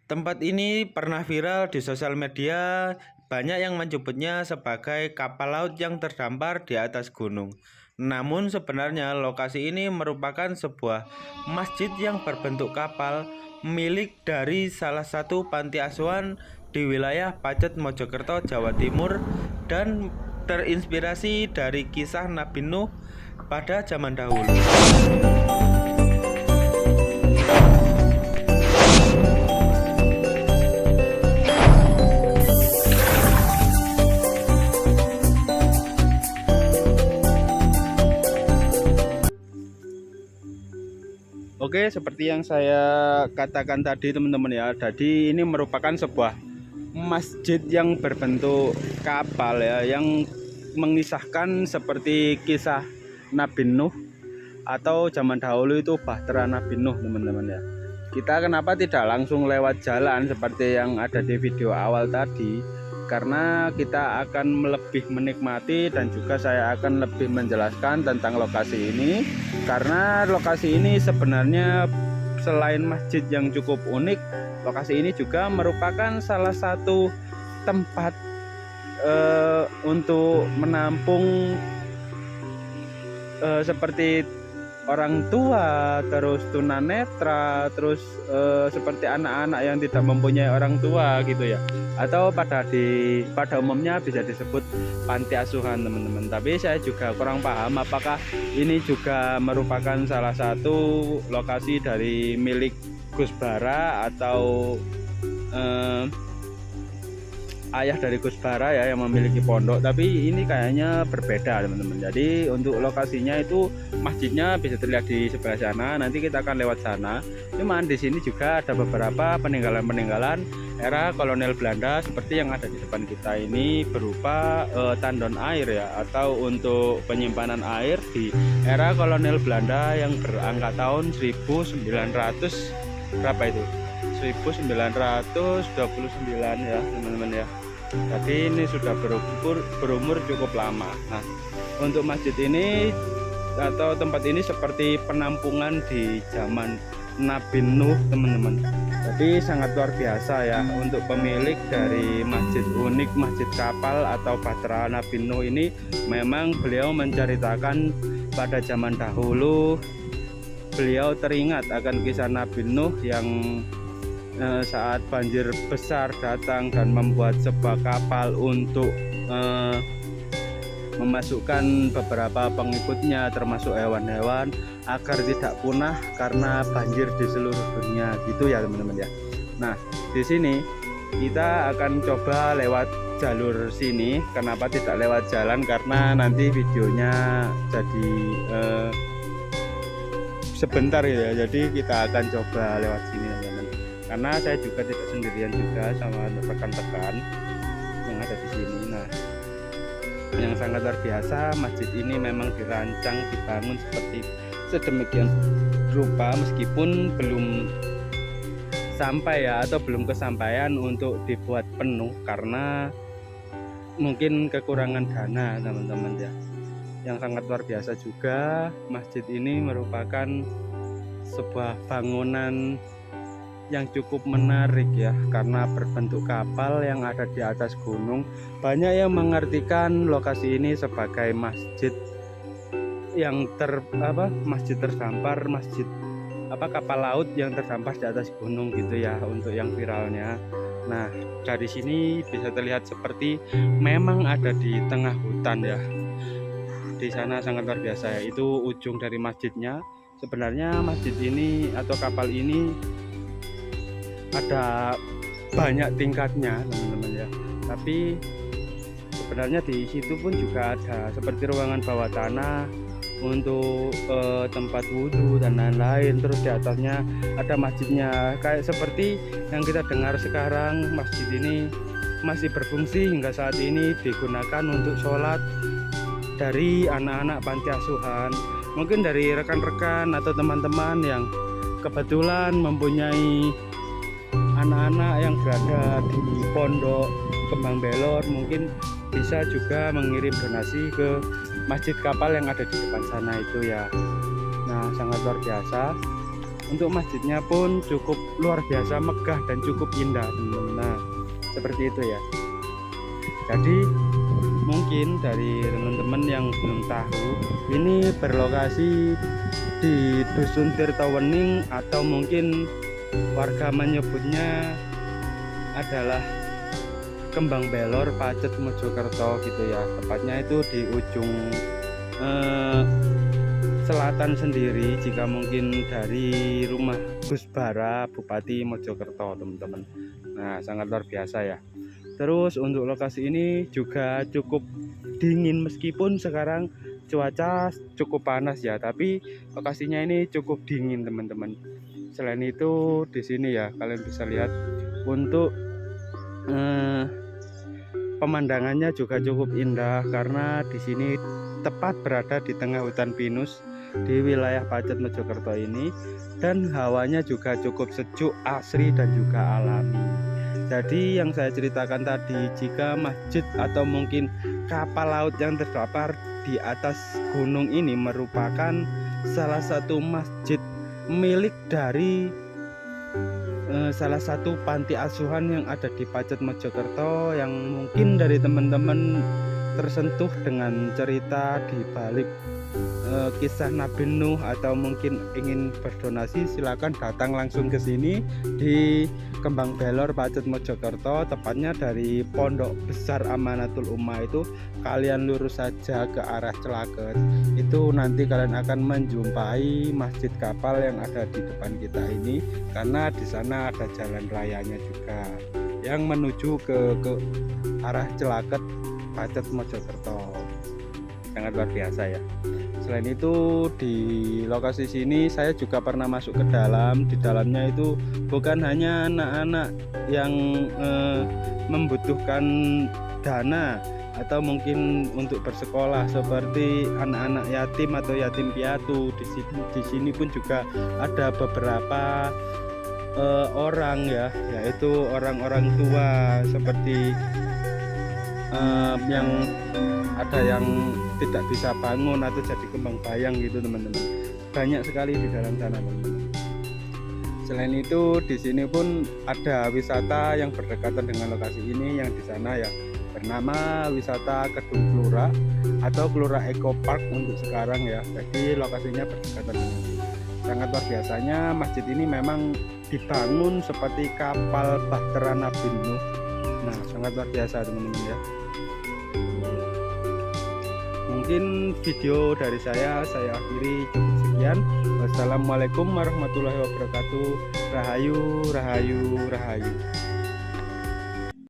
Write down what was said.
Tempat ini pernah viral di sosial media, banyak yang menyebutnya sebagai kapal laut yang terdampar di atas gunung. Namun sebenarnya lokasi ini merupakan sebuah masjid yang berbentuk kapal milik dari salah satu panti asuhan di wilayah Pacet, Mojokerto, Jawa Timur dan terinspirasi dari kisah Nabi Nuh pada zaman dahulu. Oke, seperti yang saya katakan tadi teman-teman ya. Jadi ini merupakan sebuah masjid yang berbentuk kapal ya, yang mengisahkan seperti kisah Nabi Nuh atau zaman dahulu itu Bahtera Nabi Nuh teman-teman ya. Kita kenapa tidak langsung lewat jalan seperti yang ada di video awal tadi? Karena kita akan lebih menikmati dan juga saya akan lebih menjelaskan tentang lokasi ini. Karena lokasi ini sebenarnya selain masjid yang cukup unik, lokasi ini juga merupakan salah satu tempat untuk menampung seperti orang tua, terus tunanetra, terus seperti anak-anak yang tidak mempunyai orang tua gitu ya, atau pada umumnya bisa disebut panti asuhan teman-teman. Tapi saya juga kurang paham apakah ini juga merupakan salah satu lokasi dari milik Gus Bara atau ayah dari Gus Bara ya yang memiliki pondok, tapi ini kayaknya berbeda teman-teman. Jadi untuk lokasinya itu masjidnya bisa terlihat di sebelah sana, nanti kita akan lewat sana. Cuman di sini juga ada beberapa peninggalan-peninggalan era kolonial Belanda seperti yang ada di depan kita ini, berupa tandon air ya, atau untuk penyimpanan air di era kolonial Belanda yang berangka tahun 1900 berapa itu? 1929 ya teman-teman ya. Jadi ini sudah berumur cukup lama. Nah, untuk masjid ini atau tempat ini seperti penampungan di zaman Nabi Nuh teman-teman. Jadi sangat luar biasa ya untuk pemilik dari masjid unik, masjid kapal atau Bahtera Nabi Nuh ini. Memang beliau menceritakan pada zaman dahulu beliau teringat akan kisah Nabi Nuh yang saat banjir besar datang dan membuat sebuah kapal untuk memasukkan beberapa pengikutnya termasuk hewan-hewan agar tidak punah karena banjir di seluruh dunia gitu ya teman-teman ya. Nah, di sini kita akan coba lewat jalur sini. Kenapa tidak lewat jalan? Karena nanti videonya jadi sebentar ya. Jadi kita akan coba lewat sini teman-teman. Karena saya juga tidak sendirian juga sama rekan-rekan yang ada di sini. Nah, yang sangat luar biasa, masjid ini memang dirancang dibangun seperti sedemikian rupa meskipun belum sampai ya, atau belum kesampaian untuk dibuat penuh karena mungkin kekurangan dana teman-teman ya. Yang sangat luar biasa juga, masjid ini merupakan sebuah bangunan yang cukup menarik ya, karena berbentuk kapal yang ada di atas gunung. Banyak yang mengartikan lokasi ini sebagai masjid yang masjid terdampar, masjid kapal laut yang terdampar di atas gunung gitu ya, untuk yang viralnya. Nah, dari sini bisa terlihat seperti memang ada di tengah hutan ya. Di sana sangat luar biasa ya, itu ujung dari masjidnya. Sebenarnya masjid ini atau kapal ini ada banyak tingkatnya teman-teman ya, tapi sebenarnya di situ pun juga ada seperti ruangan bawah tanah untuk tempat wudhu dan lain-lain. Terus di atasnya ada masjidnya, kayak seperti yang kita dengar sekarang. Masjid ini masih berfungsi hingga saat ini, digunakan untuk sholat dari anak-anak panti asuhan. Mungkin dari rekan-rekan atau teman-teman yang kebetulan mempunyai anak-anak yang berada di pondok Kembang Belor, mungkin bisa juga mengirim donasi ke masjid kapal yang ada di depan sana itu ya. Nah, sangat luar biasa. Untuk masjidnya pun cukup luar biasa megah dan cukup indah teman-teman. Nah, seperti itu ya. Jadi mungkin dari teman-teman yang belum tahu, ini berlokasi di Dusun Tirtawening atau mungkin warga menyebutnya adalah Kembang Belor Pacet Mojokerto gitu ya. Tepatnya itu di ujung selatan sendiri jika mungkin dari rumah Gus Bara Bupati Mojokerto teman-teman. Nah, sangat luar biasa ya. Terus untuk lokasi ini juga cukup dingin meskipun sekarang cuaca cukup panas ya, tapi lokasinya ini cukup dingin teman-teman. Selain itu di sini ya kalian bisa lihat untuk pemandangannya juga cukup indah karena di sini tepat berada di tengah hutan pinus di wilayah Pacet Mojokerto ini, dan hawanya juga cukup sejuk, asri dan juga alami. Jadi yang saya ceritakan tadi, jika masjid atau mungkin kapal laut yang terdapat di atas gunung ini merupakan salah satu masjid milik dari salah satu panti asuhan yang ada di Pacet Mojokerto, yang mungkin dari teman-teman tersentuh dengan cerita di balik kisah Nabi Nuh atau mungkin ingin berdonasi, silakan datang langsung ke sini di Kembang Belor Pacet Mojokerto, tepatnya dari Pondok Besar Amanatul Ummah itu kalian lurus saja ke arah Celaket, itu nanti kalian akan menjumpai masjid kapal yang ada di depan kita ini, karena di sana ada jalan rayanya juga yang menuju ke arah Celaket Pacet Mojokerto. Sangat luar biasa ya. Selain itu di lokasi sini saya juga pernah masuk ke dalam. Di dalamnya itu bukan hanya anak-anak yang membutuhkan dana atau mungkin untuk bersekolah seperti anak-anak yatim atau yatim piatu. Di sini pun juga ada beberapa orang ya, yaitu orang-orang tua seperti yang ada yang tidak bisa bangun atau jadi kembang bayang gitu teman-teman. Banyak sekali di dalam sana teman-teman. Selain itu di sini pun ada wisata yang berdekatan dengan lokasi ini, yang di sana ya bernama wisata Kedung Kelura atau Kelura Eco Park untuk sekarang ya. Jadi lokasinya berdekatan dengan ini. Sangat luar biasanya masjid ini memang dibangun seperti kapal bahtera Nabi Nuh. Nah, sangat luar biasa teman-teman ya. Mungkin video dari saya akhiri cukup sekian. Wassalamualaikum warahmatullahi wabarakatuh. Rahayu, rahayu, rahayu.